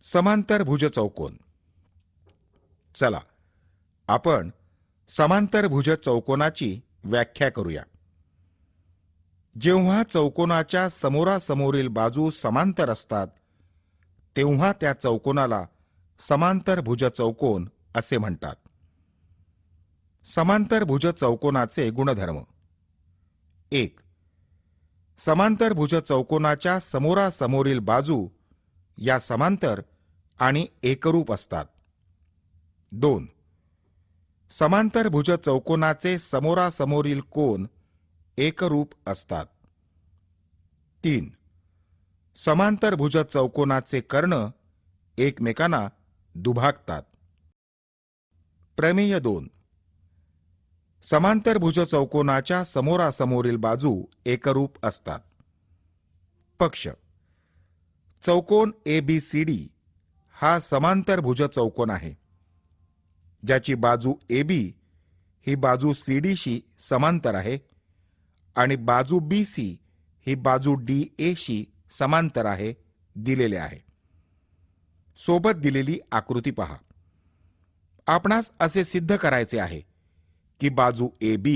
समांतरभुज चौकोन. चला आपण समांतरभुज चौकोनाची व्याख्या करूया. जेव्हा चौकोनाच्या समोरासमोरील बाजू समांतर असतात तेव्हा त्या चौकोनाला समांतरभुज चौकोन असे म्हणतात. समांतरभुज चौकोनाचे गुणधर्म. 1. समांतरभुज चौकोनाच्या समोरासमोरील बाजू या समांतर आणि एकरूप असतात. 2. समांतरभुज चौकोनाचे समोरासमोरील कोन एकरूप असतात. 3. समांतरभुज चौकोनाचे कर्ण एकमेकांना दुभागतात. प्रमेय 2. समांतरभुज चौकोनाच्या समोरासमोरील बाजू एकरूप असतात. पक्ष. चौकोन ABCD हा समांतरभुज चौकोन आहे, ज्याची बाजू AB ही बाजू CD शी समांतर आहे आणि बाजू BC ही बाजू DA शी समांतर आहे दिलेले आहे. सोबत दिलेली आकृती पहा. आपणास असे सिद्ध करायचे आहे की बाजू AB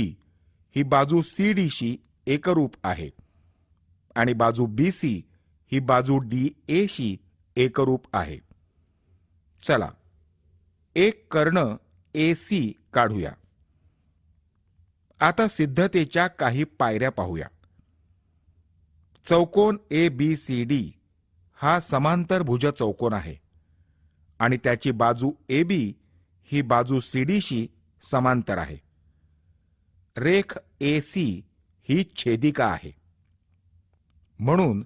ही बाजू CD शी एकरूप आहे आणि बाजू BC ही बाजू DA शी एकरूप आहे. चला एक कर्ण AC काढूया. आता सिद्धतेच्या काही पायऱ्या पाहूया. चौकोन ABCD हा समांतरभुज चौकोन आहे आणि त्याची बाजू AB ही बाजू CD शी समांतर आहे. रेख AC ही छेदिका आहे. म्हणून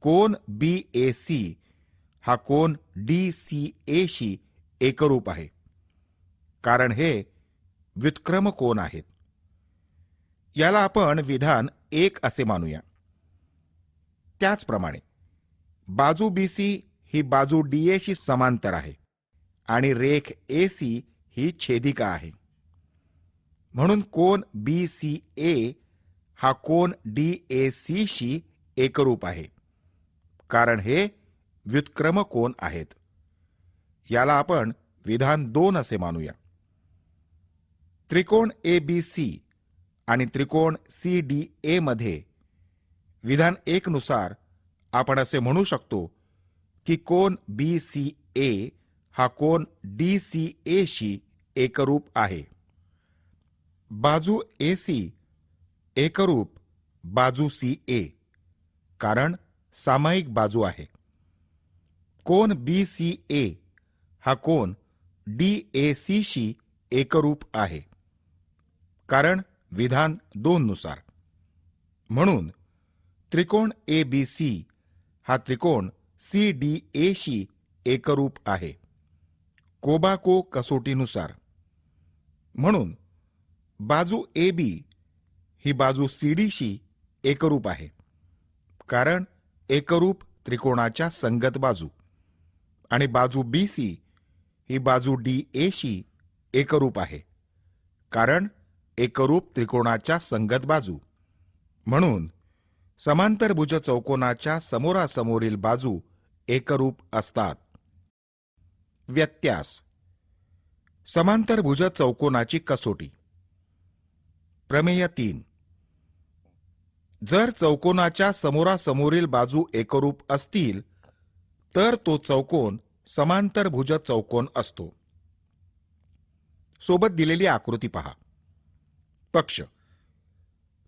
कोन BAC हा कोन DCA शी एकरूप आहे, कारण हे व्युत्क्रम कोन आहेत. याला आपण विधान 1 असे मानूया. त्याचप्रमाणे बाजू BC ही बाजू DA शी समांतर आहे आणि रेख AC ही छेदिका आहे. म्हणून कोन BCA हा कोन DAC शी एकरूप आहे, कारण हे व्युत्क्रम कोन आहेत. याला आपण विधान 2 असे मानूया. त्रिकोण ABC आणि त्रिकोण CDA मध्ये विधान 1 नुसार आपण असे म्हणू शकतो की कोन BCA हा कोन DCA शी एकरूप आहे. बाजू AC एकरूप बाजू CA, कारण सामायिक बाजू आहे. कोन BCA हा कोन DAC शी एकरूप आहे, कारण विधान 2 नुसार. म्हणून त्रिकोण ABC हा त्रिकोण CDA शी एकरूप आहे, कोबाको कसोटीनुसार. म्हणून बाजू AB ही बाजू CD शी एकरूप आहे, कारण एकरूप त्रिकोणाच्या संगत बाजू. आणि बाजू BC ही बाजू DA शी एकरूप आहे, कारण एकरूप त्रिकोणाच्या संगत बाजू. म्हणून समांतरभुज चौकोनाच्या समोरासमोरील बाजू एकरूप असतात. व्यत्यास. समांतरभुज चौकोनाची कसोटी. प्रमेय 3. जर चौकोनाच्या समोरासमोरील बाजू एकरूप असतील तर तो चौकोन समांतरभुज चौकोन असतो. सोबत दिलेली आकृती पहा. पक्ष.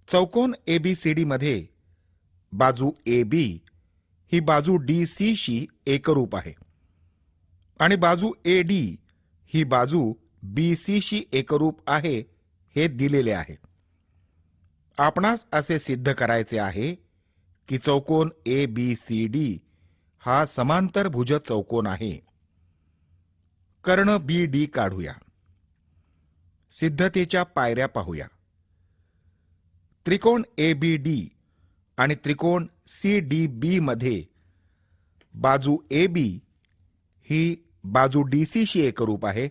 चौकोन ABCD मध्ये बाजू AB ही बाजू DC शी एकरूप आहे आणि बाजू AD ही बाजू BC शी एकरूप आहे हे दिलेले आहे. आपणास असे सिद्ध करायचे आहे की चौकोन ABCD हा समांतरभुज चौकोन आहे. कर्ण BD काढूया. सिद्धतेच्या पायऱ्या पाहूया. त्रिकोण ABD आणि त्रिकोण CDB मध्ये बाजू AB ही बाजू DC शी एकरूप आहे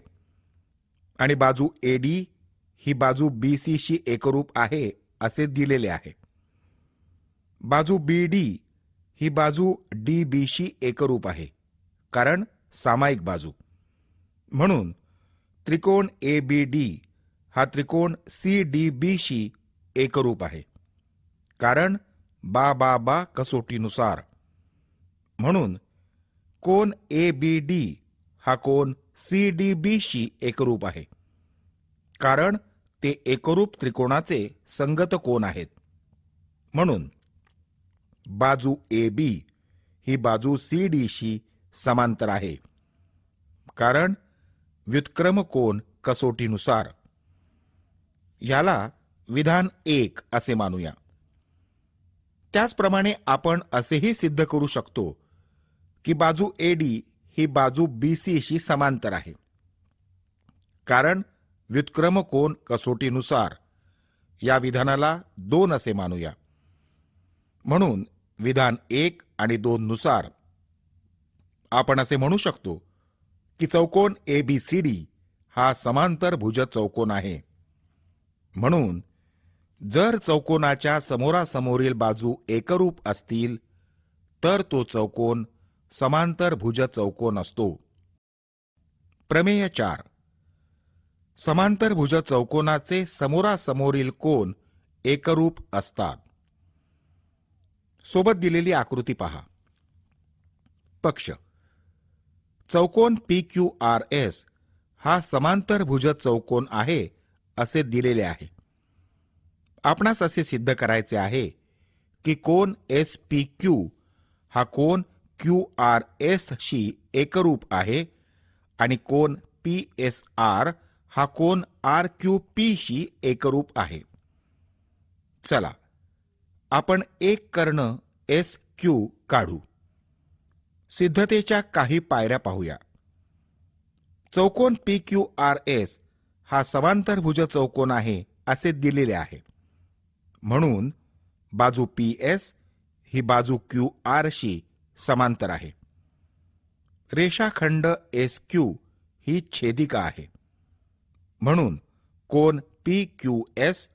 आणि बाजू AD ही बाजू BC शी एकरूप आहे असे दिलेले आहे. बाजू BD ही बाजू DB शी एकरूप आहे, कारण सामायिक बाजू. म्हणून त्रिकोण ABD हा त्रिकोण CDB शी एकरूप आहे, कारण बा कसोटीनुसार. म्हणून कोन ABD हा कोन CDB शी एकरूप आहे, कारण ते एकरूप त्रिकोणाचे संगत कोन आहेत. म्हणून बाजू AB ही बाजू CD शी समांतर आहे, कारण व्युत्क्रम कोन कसोटीनुसार. याला विधान 1 असे मानूया. त्याचप्रमाणे आपण असेही सिद्ध करू शकतो की बाजू AD ही बाजू BC शी समांतर आहे, कारण व्युत्क्रम कोन कसोटीनुसार. या विधानाला 2 असे मानूया. म्हणून विधान 1 आणि 2 नुसार आपण असे म्हणू शकतो की चौकोन ABCD हा समांतर भुज चौकोन आहे. म्हणून जर चौकोनाच्या समोरासमोरील बाजू एकरूप असतील तर तो चौकोन समांतर भुज चौकोन असतो. प्रमेय 4. समांतर भुज चौकोनाचे समोरासमोरील कोन एकरूप असतात. सोबत दिलेली आकृती पहा. पक्ष चौकोन PQRS हा समांतर भुज चौकोन आहे असे दिलेले आहे. आपणास असे सिद्ध करायचे आहे की कोन SPQ हा कोन QRS शी एकरूप आहे आणि कोन PSR हा कोन RQP शी एकरूप आहे. चला आपण एक कर्ण SQ काढू. सिद्धतेच्या काही पायऱ्या पाहूया. चौकोन PQRS हा समांतर भुज चौकोन आहे असे दिलेले आहे. म्हणून बाजू PS ही बाजू QR शी समांतर आहे. रेषाखंड SQ ही छेदिका आहे. म्हणून कोन PQS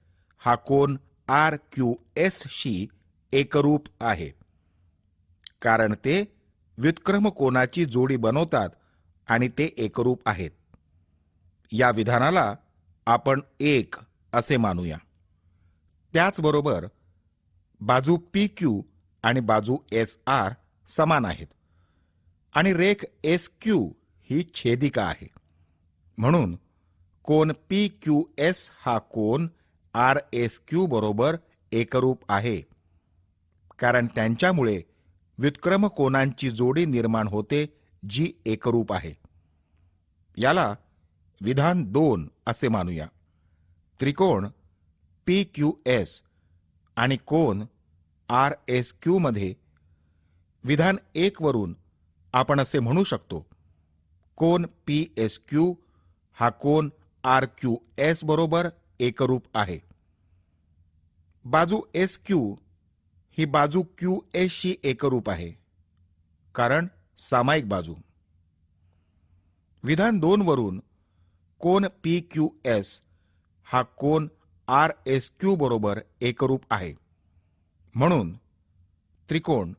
हा कोन RQS शी एकरूप आहे, कारण ते व्युत्क्रम कोनाची जोडी बनवतात आणि ते एकरूप आहेत. या विधानाला आपण 1 असे मानूया. त्याचबरोबर बाजू PQ आणि बाजू SR समान आहेत आणि रेख SQ ही छेदिका आहे. म्हणून कोन PQS हा कोन RSQ बरोबर एकरूप आहे, कारण त्यांच्यामुळे व्युत्क्रम कोनांची जोडी निर्माण होते जी एकरूप आहे. याला विधान 2 असे मानूया. त्रिकोण PQS आणि कोन RSQ मध्ये विधान 1 वरून आपण असे म्हणू शकतो कोन PSQ हा कोन RQS बरोबर एकरूप आहे. बाजू SQ ही बाजू QS शी एकरूप आहे, कारण सामायिक बाजू. विधान 2 वरून कोन PQS हा कोन RSQ बरोबर एकरूप आहे. म्हणून त्रिकोण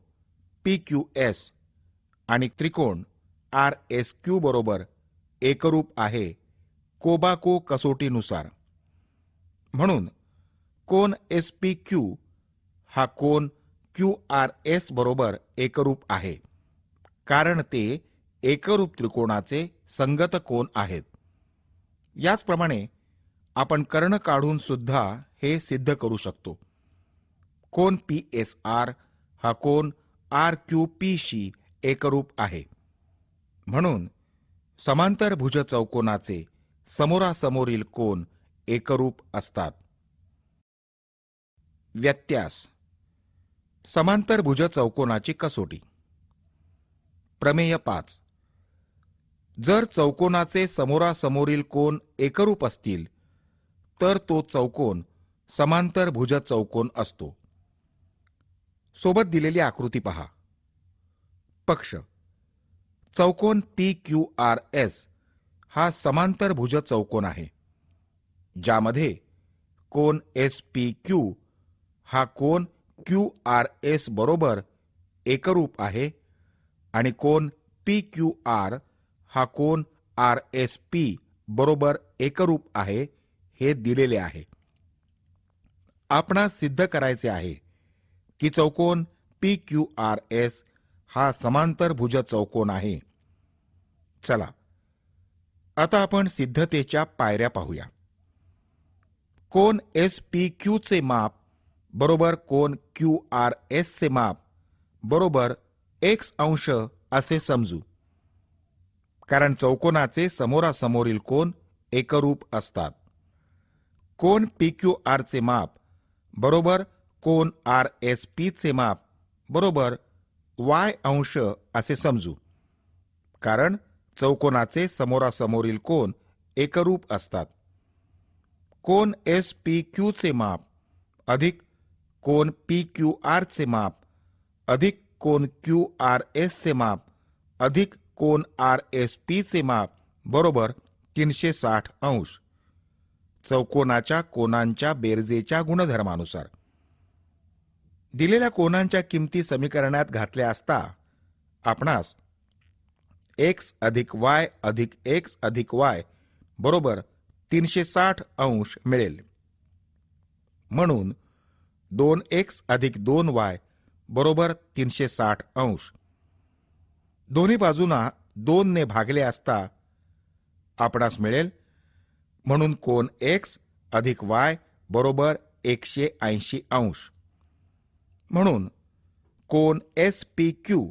PQS आणि त्रिकोण RSQ बरोबर एकरूप आहे कोबाको कसोटीनुसार. म्हणून कोन SPQ हा कोन QRS बरोबर एकरूप आहे, कारण ते एकरूप त्रिकोणाचे संगत कोन आहेत. याचप्रमाणे आपण कर्ण काढून सुद्धा हे सिद्ध करू शकतो. कोन PSR हा कोन RQP शी एकरूप आहे. म्हणून समांतर भुज चौकोनाचे समोरासमोरील कोन एकरूप असतात. व्यत्यास समांतर भुज चौकोनाची कसोटी. प्रमेय 5. जर चौकोनाचे समोरासमोरील कोन एकरूप असतील तर तो चौकोन समांतर भुज चौकोन असतो. सोबत दिलेली आकृती पहा. पक्ष चौकोन PQRS हा समांतर भुज चौकोन आहे, ज्यामध्ये कोन SPQ हा कोन QRS बरोबर एकरूप आहे आणि कोन पी क्यू आर हा कोन आर एस पी बरोबर एकरूप आहे हे दिलेले आहे. आपणास सिद्ध करायचे आहे की चौकोन पी क्यू आर एस हा समांतरभुज चौकोन आहे. चला आता आपण सिद्धतेच्या पायऱ्या पाहूया. कोन एस पी क्यू चे माप बरोबर कोन क्यू आर एस चे माप बरोबर x अंश असे समजू, कारण चौकोनाचे समोरासमोरील कोन एकरूप असतात. कोन पी क्यू आर चे माप बरोबर कोन आर एस पी चे माप बरोबर y अंश असे समजू, कारण चौकोनाचे समोरासमोरील कोन एकरूप असतात. कोन एस पी क्यू चे माप अधिक कोन पी क्यू आर चे माप अधिक कोन क्यू आर एस चे माप अधिक कोन आर एस पी चे माप बरोबर 360 अंश. चौकोनाच्या कोनांच्या बेरजेच्या गुणधर्मानुसार दिलेल्या कोनांच्या किमती समीकरणात घातल्या असता आपणास x अधिक y अधिक x अधिक y बरोबर 360 अंश मिळेल. म्हणून 2x अधिक 2y बरोबर 360 अंश. दोन्ही बाजूंना 2 ने भागले असता आपणास मिळेल म्हणून कोन x अधिक y बरोबर 180 अंश. म्हणून कोन एस पी क्यू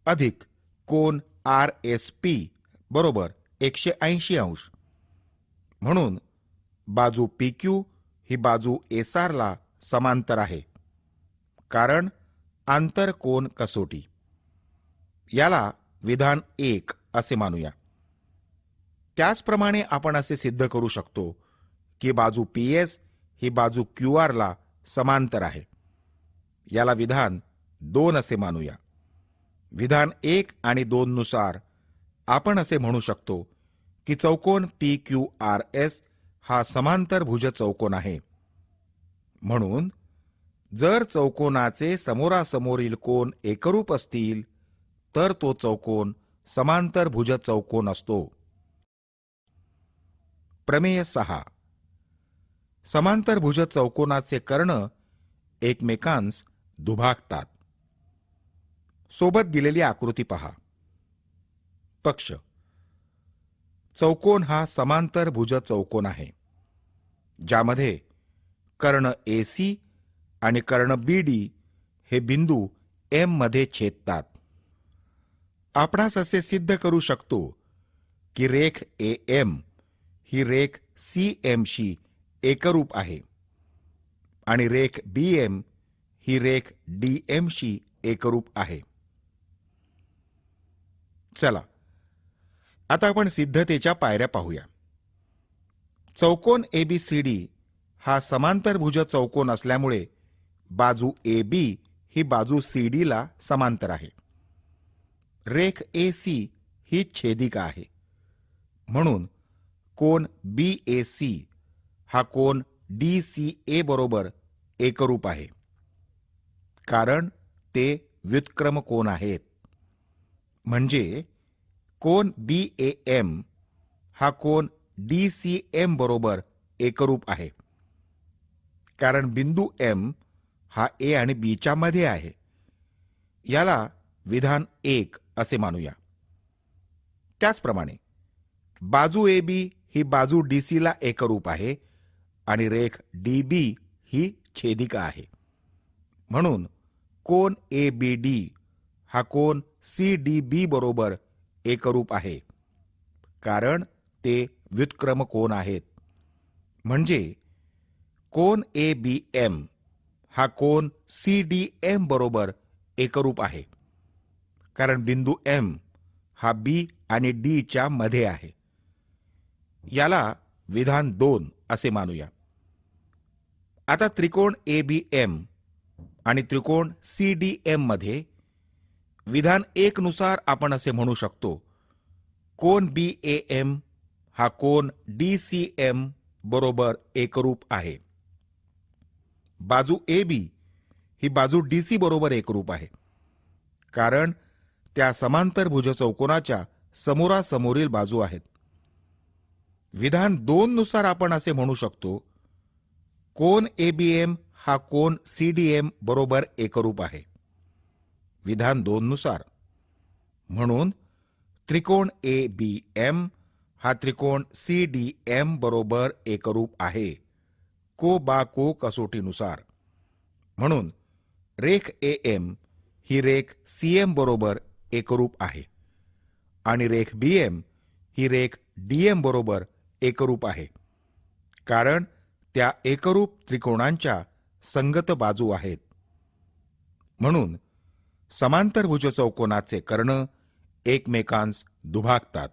अधिक कोन आर एस पी बरोबर 180 अंश. म्हणून बाजू पी क्यू ही बाजू एसआर ला समांतर आहे, कारण आंतरकोन कसोटी. याला विधान 1 असे मानूया. त्याचप्रमाणे आपण असे सिद्ध करू शकतो की बाजू पी एस ही बाजू क्यू आर ला समांतर आहे. याला विधान 2 असे मानूया. विधान 1 आणि 2 नुसार आपण असे म्हणू शकतो की चौकोन पी क्यू आर एस हा समांतरभुज चौकोन आहे. म्हणून जर चौकोनाचे समोरासमोरील कोन एकरूप असतील तर तो चौकोन समांतरभुज चौकोन असतो. प्रमेय 6. समांतरभुज चौकोनाचे कर्ण एकमेकांस दुभागतात. सोबत दिलेली आकृती पहा. पक्ष चौकोन हा समांतरभुज चौकोन आहे, ज्यामध्ये कर्ण एसी आणि कर्ण बीडी हे बिंदू एम मध्ये छेदतात. आपणास असे सिद्ध करू शकतो की रेख ए एम ही रेख सी एम शी एकरूप आहे आणि रेख बी एम ही रेख डी एम शी एकरूप आहे. चला आता आपण सिद्धतेच्या पायऱ्या पाहूया. चौकोन एबीसीडी हा समांतरभुज चौकोन असल्यामुळे बाजू ए बी ही बाजू सी डी ला समांतर आहे. रेख ए सी ही छेदिका आहे, म्हणून कोन बी ए सी हा कोन डी सी ए बरोबर एकरूप आहे, कारण ते व्युत्क्रम कोन आहेत. म्हणजे कोन बी ए एम हा कोन डी सी एम बरोबर एकरूप आहे, कारण बिंदू एम हा ए आणि बी च्या मध्ये आहे. याला विधान 1 असे मानूया. त्याचप्रमाणे बाजू ए बी ही बाजू डी सी ला एकरूप आहे आणि रेख डी बी ही छेदिका आहे. म्हणून कोन ए बी डी हा कोन सी डी बी बरोबर एकरूप आहे, कारण ते व्युत्क्रम कोन आहेत. म्हणजे कोन ए बी एम हा कोन सी डी एम बरोबर एकरूप आहे, कारण बिंदू एम हा बी आणि डी च्या मध्ये आहे. याला विधान 2 असे मानूया. आता त्रिकोण ए बी एम आणि त्रिकोण सी डी एम मध्ये विधान 1 नुसार आपण असे म्हणू शकतो, कोन बी ए एम हा कोन डी सी एम बरोबर एकरूप आहे. बाजू ए बी ही बाजू डी सी बरोबर एकरूप आहे, कारण त्या समांतर भुज चौकोनाच्या समोरासमोरील बाजू आहेत. विधान 2 नुसार आपण असे म्हणू शकतो, कोन एबीएम हा कोन सीडीएम बरोबर एकरूप आहे. विधान 2 नुसार म्हणून त्रिकोण एबीएम हा त्रिकोण सीडीएम बरोबर एकरूप आहे को बा को कसोटीनुसार. म्हणून रेख एएम ही रेख सीएम बरोबर एकरूप आहे आणि रेख बीएम ही रेख डीएम बरोबर एकरूप आहे, कारण त्या एकरूप त्रिकोणांच्या संगत बाजू आहेत. म्हणून समांतर भुज चौकोनाचे कर्ण एकमेकांस दुभागतात.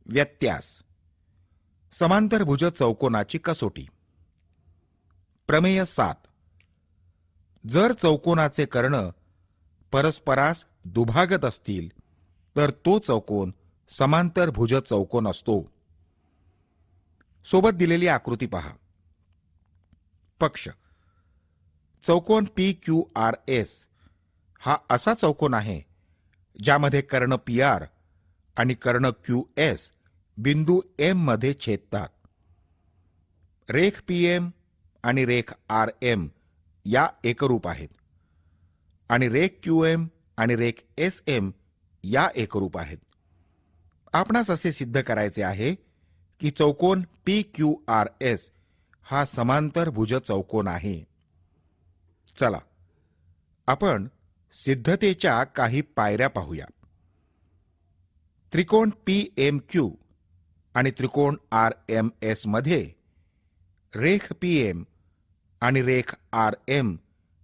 व्यत्यास. समांतर भुज चौकोनाची कसोटी. प्रमेय 7. जर चौकोनाचे कर्ण परस्परास दुभागत असतील तर तो चौकोन समांतर भुज चौकोन असतो. सोबत दिलेली आकृती पहा. पक्ष. चौकोन PQRS हा असा चौकोन आहे ज्यामध्ये कर्ण PR आणि कर्ण QS बिंदू M मध्ये छेदतात. रेख PM आणि रेख RM या एकरूप आहेत आणि रेख QM आणि रेख SM या एकरूप आहेत. आपणास असे सिद्ध करायचे आहे की चौकोन PQRS हा समांतर भुज चौकोन आहे. चला आपण सिद्धतेच्या काही पायऱ्या पाहूया. त्रिकोण PMQ आणि त्रिकोण RMS मध्ये रेख PM आणि रेख RM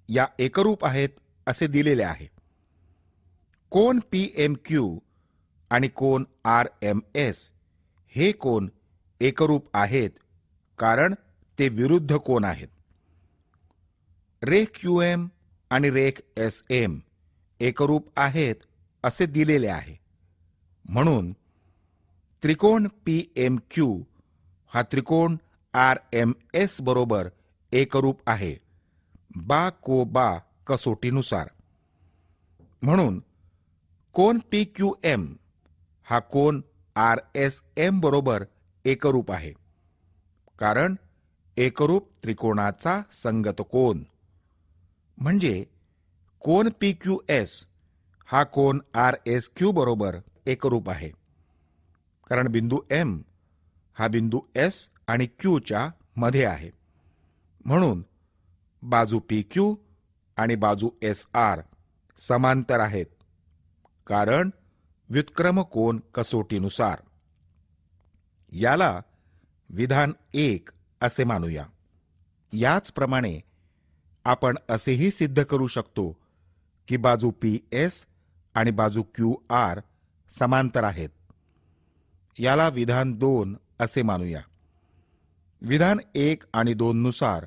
या एकरूप आहेत असे दिलेले आहे. कोन PMQ आणि कोन RMS हे कोन एकरूप आहेत कारण ते विरुद्ध कोन आहेत. रेख QM आणि रेख SM एकरूप आहेत असे दिलेले आहे. म्हणून त्रिकोण PMQ हा त्रिकोण RMS बरोबर एकरूप आहे बा को बा कसोटीनुसार. म्हणून कोन PQM हा कोन RSM बरोबर एकरूप आहे कारण एकरूप त्रिकोणाचा संगत कोन. म्हणजे कोन PQS हा कोन RSQ बरोबर एकरूप आहे कारण बिंदू M हा बिंदू S आणि Q च्या मध्ये आहे. म्हणून बाजू PQ आणि बाजू SR समांतर आहेत कारण व्युत्क्रम कोन कसोटीनुसार. याला विधान 1 असे मानूया. याचप्रमाणे आपण असेही सिद्ध करू शकतो की बाजू PS आणि बाजू QR समांतर आहेत. याला विधान 2 असे मानूया. विधान 1 आणि 2 नुसार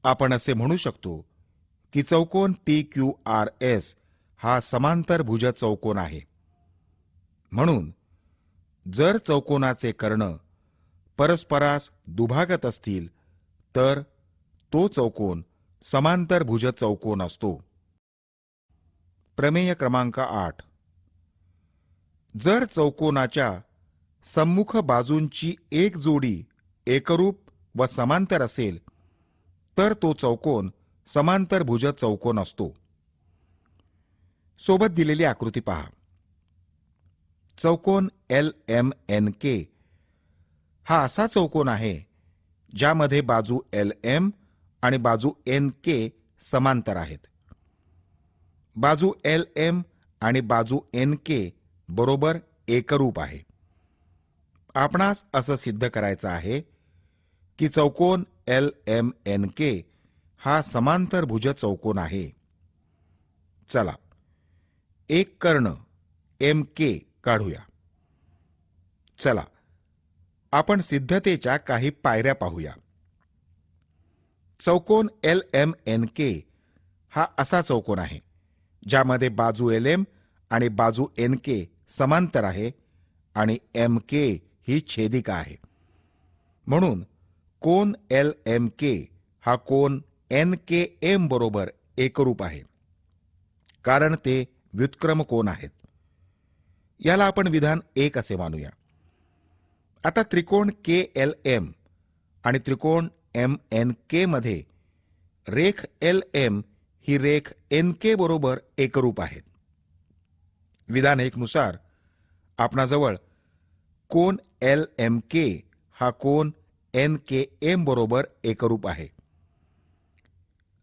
आपण असे म्हणू शकतो की चौकोन PQRS हा समांतर भुज चौकोन आहे. म्हणून जर चौकोनाचे कर्ण परस्परास दुभागत असतील तर तो चौकोन समांतर भुज चौकोन असतो. प्रमेय क्रमांक 8. जर चौकोनाच्या सम्मुख बाजूंची एक जोडी एकरूप व समांतर असेल तर तो चौकोन समांतर भुज चौकोन असतो. सोबत दिलेली आकृती पहा. चौकोन LMNK हा असा चौकोन आहे ज्यामध्ये बाजू LM आणि बाजू NK समांतर आहेत. बाजू LM आणि बाजू NK बरोबर एकरूप आहे. आपणास असं सिद्ध करायचं आहे की चौकोन LMNK हा समांतर भुज चौकोन आहे. चला एक कर्ण MK काढूया. चला आपण सिद्धतेच्या काही पायऱ्या पाहूया. चौकोन LMNK हा असा चौकोन आहे ज्यामध्ये बाजू LM आणि बाजू NK समांतर आहे आणि MK ही छेदिका आहे. म्हणून कोन LMK हा कोन NKM बरोबर एकरूप आहे कारण ते व्युत्क्रम कोन आहेत. याला आपण विधान 1 असे मानूया. आता त्रिकोण KLM आणि त्रिकोण MNK मध्ये रेख LM ही रेख NK बरोबर एकरूप आहेत. विधान 1 नुसार आपणाजवळ कोन LMK हा कोन NKM बरोबर एकरूप आहे.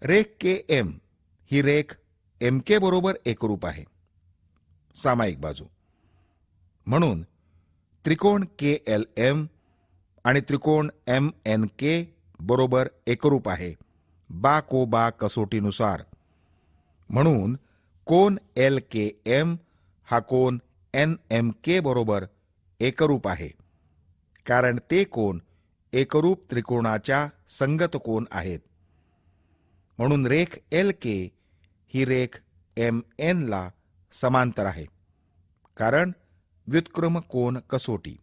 रेख KM ही रेख MK बरोबर एकरूप आहे. सामायिक बाजू म्हणून त्रिकोण KLM आणि त्रिकोण MNK बरोबर एकरूप आहे बा कसोटीनुसार. म्हणून कोन LKM हा कोन NMK बरोबर एकरूप आहे, कारण ते कोन एकरूप त्रिकोणाच्या संगत कोन आहेत. म्हणून रेख LK ही रेख MN ला समांतर आहे, कारण व्युत्क्रम कोन कसोटी.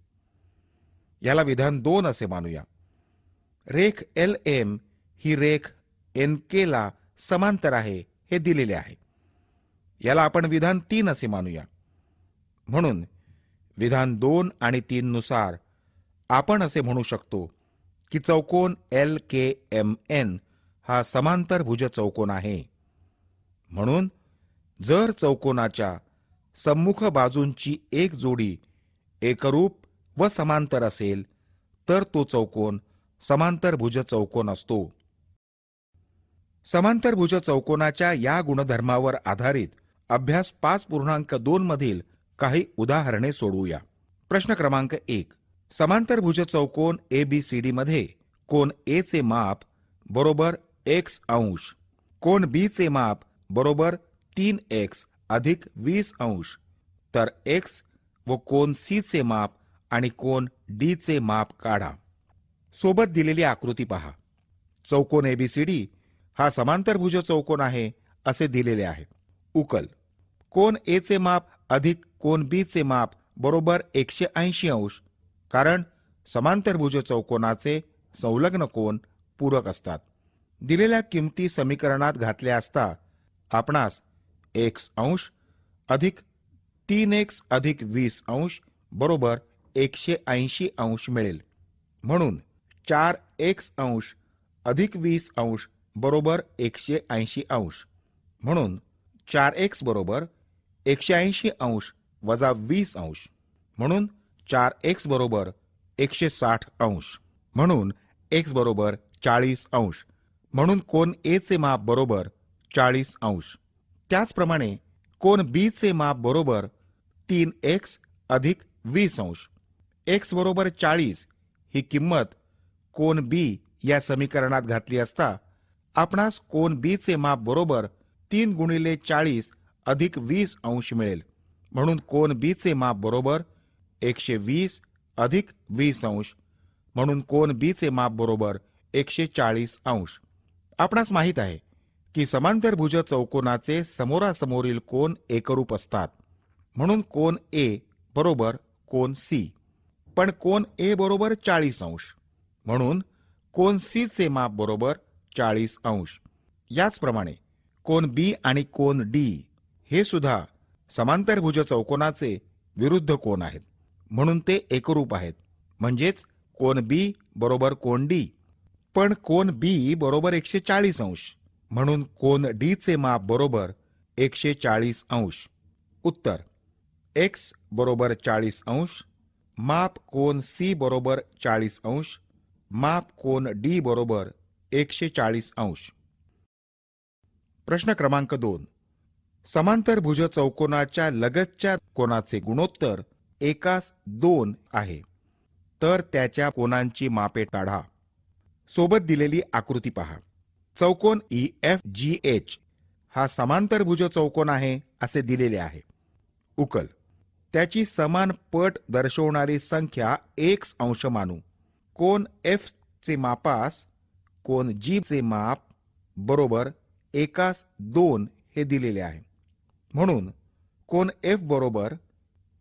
याला विधान 2 असे मानूया. रेख LM ही रेख NK ला समांतर आहे हे दिलेले आहे. याला आपण विधान 3 असे मानूया. म्हणून विधान 2 आणि 3 नुसार आपण असे म्हणू शकतो की चौकोन LKMN हा समांतर भुज चौकोन आहे. म्हणून जर चौकोनाच्या सम्मुख बाजूंची एक जोडी एकरूप व समांतर असेल तर तो चौकोन समांतर भुज चौकोन असतो. समांतर भुज चौकोनाच्या या गुणधर्मावर आधारित अभ्यास 5.2 मधील काही उदाहरणे सोडवूया. प्रश्न क्रमांक 1. समांतर भुज चौकोन ABCD मध्ये कोन A चे माप बरोबर x अंश, कोन B चे माप बरोबर 3x अधिक 20 अंश, तर x व कोन C चे माप आणि कोन D चे माप काढा. सोबत दिलेली आकृती पहा. चौकोन ABCD हा समांतर भुज चौकोन आहे असे दिलेले आहे. उकल. कोन A चे माप अधिक कोन B चे माप बरोबर 180 अंश, कारण समांतर भुज चौकोनाचे संलग्न कोन पूरक असतात. दिलेल्या किमती समीकरणात घातल्या असता आपणास x अंश अधिक 3x अधिक 20 अंश बरोबर 180 अंश मिळेल. म्हणून 4x अंश अधिक 20 अंश बरोबर 180 अंश. म्हणून 4x बरोबर 180 अंश वजा 20 अंश. म्हणून 4x बरोबर 160 अंश. म्हणून x बरोबर 40 अंश. म्हणून कोन A चे माप बरोबर 40 अंश. त्याचप्रमाणे कोन B चे माप बरोबर 3x अधिक 20 अंश. x बरोबर 40 ही किंमत कोन B या समीकरणात घातली असता आपणास कोन B चे माप बरोबर 3 गुणिले 40 अधिक 20 अंश मिळेल. म्हणून कोन B चे माप बरोबर 120 अधिक 20 अंश. म्हणून कोन B चे माप बरोबर 140 अंश. आपणास माहित आहे की समांतर भुज चौकोनाचे समोरासमोरील कोन एकरूप असतात. म्हणून कोन A बरोबर कोन C. पण कोन A बरोबर 40 अंश. म्हणून कोन C चे माप बरोबर 40 अंश. याचप्रमाणे कोन B आणि कोन D हे सुद्धा समांतर भुज चौकोनाचे विरुद्ध कोन आहेत. म्हणून ते एकरूप आहेत. म्हणजेच कोन B बरोबर कोन D. पण कोन B बरोबर 140 अंश. म्हणून कोन D चे माप बरोबर 140 अंश. उत्तर x बरोबर 40 अंश, माप कोन C बरोबर 40 अंश, माप कोन D बरोबर 140 अंश. प्रश्न क्रमांक 2. समांतर भुज चौकोनाच्या लगतच्या कोनाचे गुणोत्तर एकास 2 आहे, तर त्याच्या कोनांची मापे काढा. सोबत दिलेली आकृती पहा. चौकोन EFGH हा समांतर भुज चौकोन आहे असे दिलेले आहे. उकल. त्याची समान पट दर्शवणारी संख्या x अंश मानू. कोन F चे मापास कोन G चे माप बरोबर एकास 2 हे दिलेले आहे. म्हणून कोन F बरोबर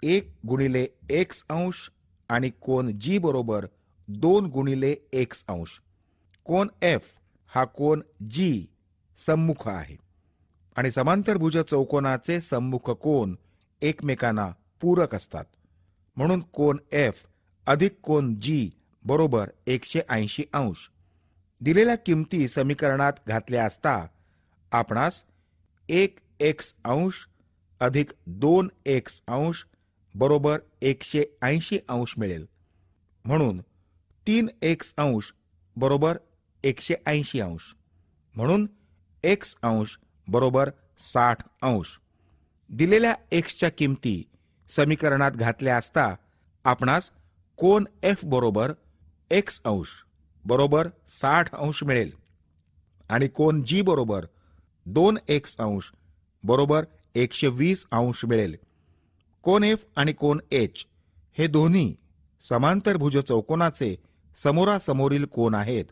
1 गुणिले x अंश आणि कोन G बरोबर 2 गुणिले x अंश. कोन F हा कोन G सम्मुख आहे. आणि समांतरभुज चौकोनाचे सम्मुख कोन एकमेकांना पूरक असतात. म्हणून कोन एफ अधिक कोन जी बरोबर 180 अंश. दिलेल्या किमती समीकरणात घातल्या असता आपणास 1x अंश अधिक 2x अंश बरोबर 180 अंश मिळेल. म्हणून 3x अंश बरोबर 180 अंश. म्हणून x अंश बरोबर 60 अंश. दिलेल्या xच्या किमती समीकरणात घातल्या असता आपणास कोन f बरोबर x अंश बरोबर 60 अंश मिळेल आणि कोन g बरोबर 2x अंश बरोबर 120 अंश मिळेल. कोन f आणि कोन h हे दोन्ही समांतरभुज चौकोनाचे समोरासमोरील कोन आहेत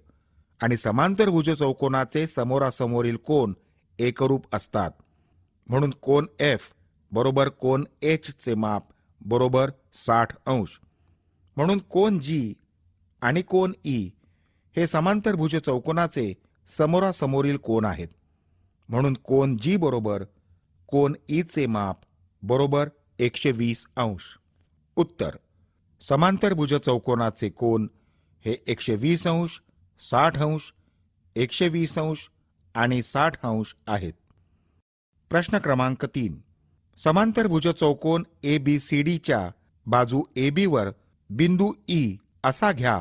आणि समांतरभुज चौकोनाचे समोरासमोरील कोन एकरूप असतात. म्हणून कोन f बरोबर कोन h चे माप बरोबर 60 अंश. म्हणून कोन g आणि कोन e हे समांतरभुज चौकोनाचे समोरासमोरील कोन आहेत. म्हणून कोन g बरोबर कोन e चे माप बरोबर 120 अंश. उत्तर: समांतरभुज चौकोनाचे कोन हे 120 अंश, 60 अंश, 120 अंश आणि 60 अंश आहेत. प्रश्न क्रमांक 3. समांतरभुज चौकोन ABCD च्या बाजू AB वर बिंदू E असा घ्या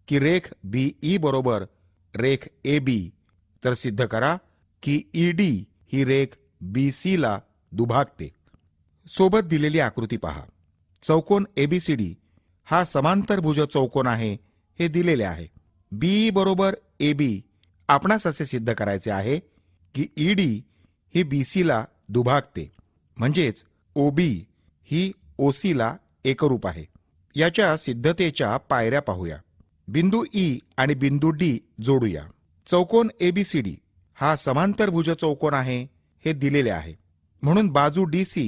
की रेख BE बरोबर रेख AB. तर सिद्ध करा की ED ही रेख BC ला दुभागते. सोबत दिलेली आकृती पहा. चौकोन ABCD हा समांतरभुज चौकोन आहे हे दिलेले आहे. BE बरोबर AB आपणास असे सिद्ध करायचे आहे की ED ही BC ला दुभागते, म्हणजेच OB ही OC ला एकरूप आहे. याच्या सिद्धतेच्या पायऱ्या पाहूया. बिंदू E आणि बिंदू D जोडूया. चौकोन ABCD हा समांतरभुज चौकोन आहे हे दिलेले आहे. म्हणून बाजू DC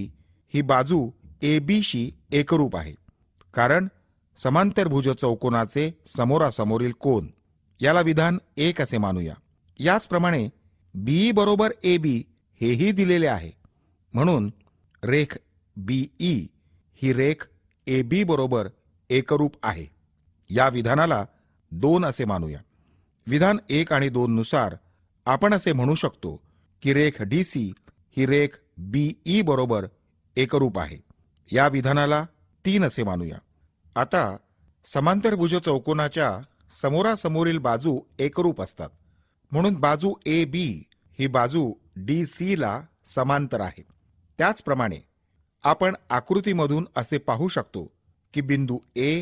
ही बाजू AB शी एकरूप आहे, कारण समांतरभुज चौकोनाचे समोरासमोरील कोन. याला विधान 1 असे मानूया. याचप्रमाणे BE बरोबर AB हेही दिलेले आहे. म्हणून रेख BE ही रेख AB बरोबर एकरूप आहे. या विधानाला 2 असे मानूया. विधान 1 आणि 2 नुसार आपण असे म्हणू शकतो की रेख DC ही रेख BE बरोबर एकरूप आहे. या विधानाला 3 असे मानूया. आता समांतरभुज चौकोनाच्या समोरासमोरील बाजू एकरूप असतात. म्हणून बाजू AB ही बाजू DC ला समांतर आहे. त्याचप्रमाणे आपण आकृतीमधून असे पाहू शकतो की बिंदू A,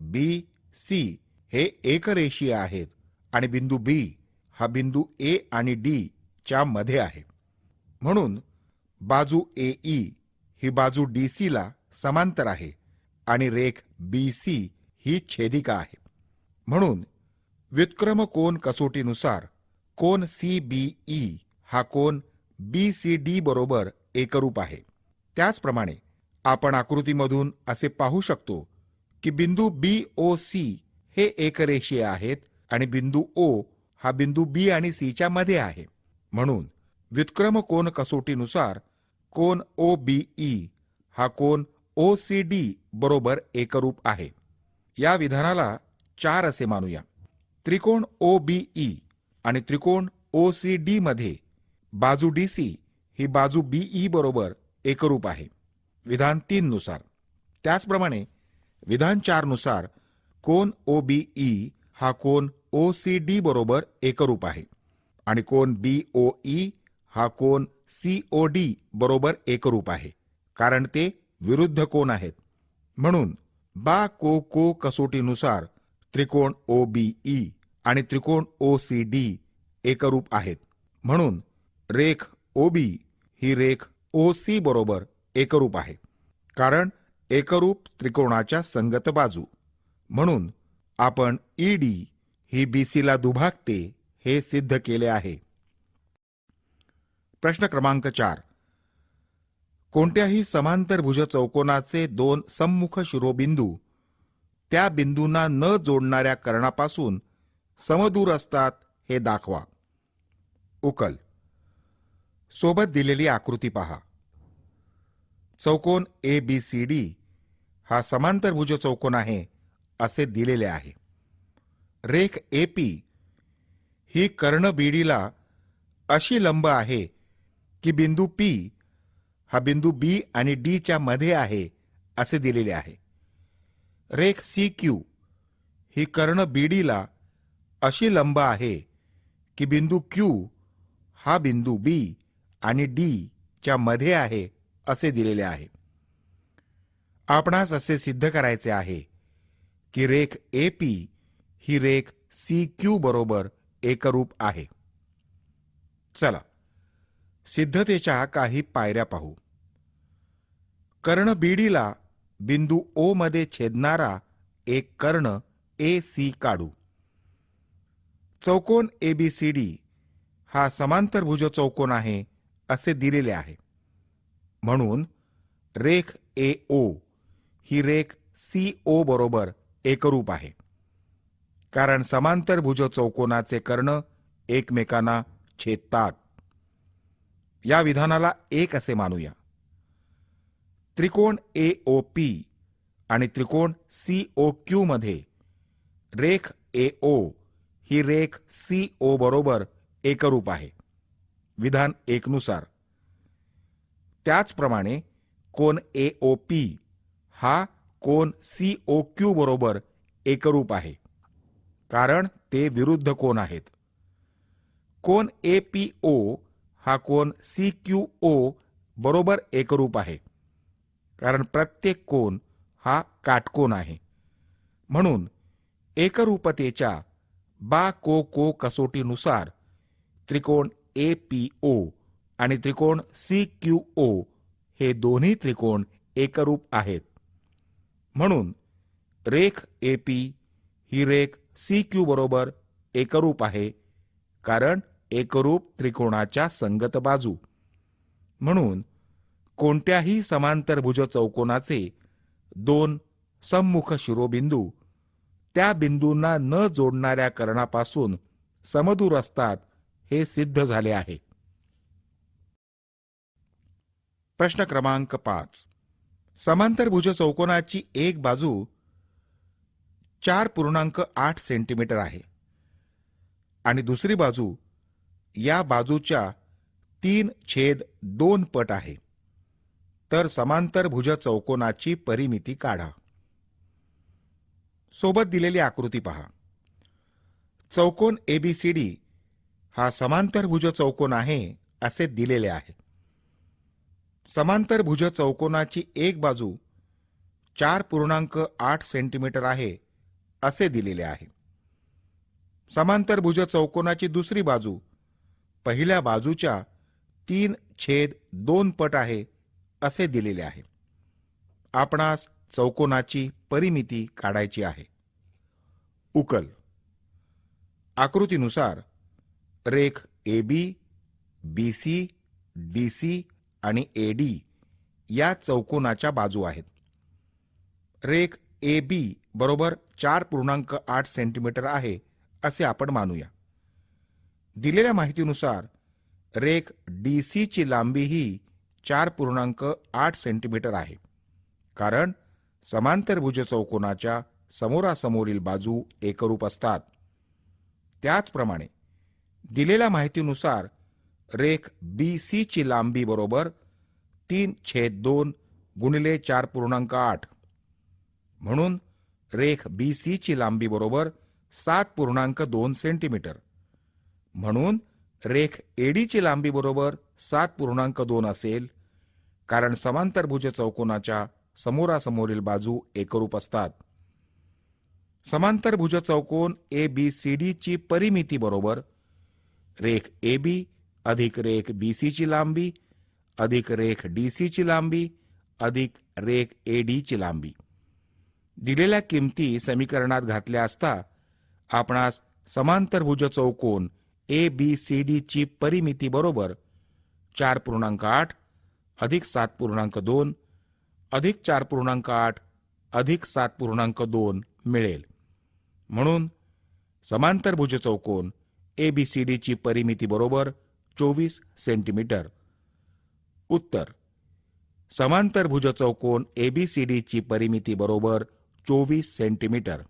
B, C हे एकरेषीय आहेत आणि बिंदू B हा बिंदू A आणि D च्या मध्ये आहे. म्हणून बाजू AE ही बाजू DC ला समांतर आहे आणि रेख BC ही छेदिका आहे. म्हणून व्युत्क्रम कोन कसोटीनुसार कोन CBE हा कोन BCD बरोबर एकरूप आहे. त्याचप्रमाणे आपण आकृतीमधून असे पाहू शकतो की बिंदू BOC हे एकरेषीय आहेत आणि बिंदू O हा बिंदू B आणि C च्या मध्ये आहे. म्हणून व्युत्क्रम कोन कसोटीनुसार कोन OBE हा कोन OCD बरोबर एकरूप आहे. या विधानाला 4 असे मानूया. त्रिकोण OBE आणि त्रिकोण OCD मध्ये बाजू DC ही बाजू BE बरोबर एकरूप आहे, विधान 3 नुसार. त्याचप्रमाणे विधान 4 नुसार कोन OBE हा कोन OCD बरोबर एकरूप आहे आणि कोन BOE हा कोन COD बरोबर एकरूप आहे, कारण ते विरुद्ध कोन आहेत. म्हणून बा-को-को कसोटीनुसार त्रिकोण OBE आणि त्रिकोण OCD एकरूप आहेत. म्हणून रेख OB ही रेख OC बरोबर एकरूप आहे, कारण एकरूप त्रिकोणाच्या संगत बाजू. म्हणून आपण ED ही BC ला दुभागते हे सिद्ध केले आहे. प्रश्न क्रमांक 4. कोणत्याही समांतरभुज चौकोनाचे 2 सम्मुख शिरोबिंदू त्या बिंदूंना न जोडणाऱ्या कर्णापासून समदूर असतात हे दाखवा. उकल. सोबत दिलेली आकृती पहा. चौकोन ABCD हा समांतरभुज चौकोन आहे असे दिलेले आहे. रेख AP ही कर्ण BDला अशी लंब आहे की बिंदू P हा बिंदू B आणि D च्या मध्ये आहे असे दिलेले आहे. रेख CQ ही कर्ण BDला अशी लंब आहे की बिंदू Q हा बिंदू B आणि D च्या मध्ये आहे असे दिलेले आहे. आपणास असे सिद्ध करायचे आहे की रेख AP ही रेख CQ बरोबर एकरूप आहे. चला सिद्धतेच्या काही पायऱ्या पाहू. कर्ण BDला बिंदू O मध्ये छेदणारा एक कर्ण AC काढू. चौकोन ABCD हा समांतरभुज चौकोन आहे असे दिलेले आहे. म्हणून रेख AO ही रेख CO बरोबर एकरूप आहे, कारण समांतरभुज चौकोनाचे कर्ण एकमेकांना छेदतात. या विधानाला एक असे मानूया. त्रिकोण AOP आणि त्रिकोण COQ मध्ये रेख AO ही रेख CO बरोबर एकरूप आहे, विधान 1 नुसार. त्याचप्रमाणे कोन AOP हा कोन COQ बरोबर एकरूप आहे, कारण ते विरुद्ध कोन आहेत. कोन APO हा कोन CQO बरोबर एकरूप आहे, कारण प्रत्येक कोन हा काटकोन आहे. म्हणून एकरूपतेच्या बा-को-को कसोटीनुसार त्रिकोण APO आणि त्रिकोण CQO हे दोन्ही त्रिकोण एकरूप आहेत. म्हणून रेख AP ही रेख CQ बरोबर एकरूप आहे, कारण एकरूप त्रिकोणाच्या संगत बाजू. म्हणून कोणत्याही समांतरभुज चौकोनाचे दोन सम्मुख शिरोबिंदू त्या बिंदूंना न जोडणाऱ्या कर्णापासून समदूर असतात हे सिद्ध झाले आहे. प्रश्न क्रमांक 5. समांतरभुज चौकोनाची एक बाजू 4.8 सेंटीमीटर आहे आणि दुसरी बाजू या बाजूच्या 3/2 पट आहे. तर समांतरभुज चौकोनाची परिमिती काढा. सोबत दिलेली आकृती पहा. चौकोन ABCD हा समांतरभुज चौकोन आहे असे दिलेले आहे. समांतरभुज चौकोनाची एक बाजू 4.8 सेंटीमीटर आहे असे दिलेले आहे. समांतरभुज चौकोनाची दुसरी बाजू पहिल्या बाजूच्या 3/2 पट आहे असे दिलेले आहे. आपणास चौकोनाची परिमिती काढायची आहे. उकल. आकृतीनुसार रेख AB, BC, DC आणि AD या चौकोनाच्या बाजू आहेत. रेख AB बरोबर 4.8 सेंटीमीटर आहे असे आपण मानूया. दिलेल्या माहितीनुसार रेख DC ची लांबी ही 4.8 सेंटीमीटर आहे, कारण समांतरभुज चौकोनाच्या समोरासमोरील बाजू एकरूप असतात. त्याचप्रमाणे दिलेल्या माहितीनुसार रेख BC ची लांबी बरोबर 3/2 गुणिले 4.8. म्हणून रेख BC ची लांबी बरोबर 7.2 सेंटीमीटर. म्हणून रेख AD ची लांबी बरोबर 7.2 असेल, कारण समांतरभुज चौकोनाच्या समोरासमोरील बाजू एकरूप असतात. समांतरभुज चौकोन ABCD ची परिमिती बरोबर रेख AB अधिक रेख BC ची लांबी अधिक रेख DC ची लांबी अधिक रेख AD ची लांबी. दिलेल्या किमती समीकरणात घातल्या असता आपणास समांतरभुज चौकोन ABCD ची परिमिती बरोबर 4.8 अधिक 7.2 अधिक 4.8 अधिक 7.2 मिळेल. म्हणून समांतरभुज चौकोन ABCD ची परिमिती बरोबर 24 सेंटीमीटर उत्तर समांतरभुज चौकोन ABCD ची परिमिती बरोबर 24 सेंटीमीटर.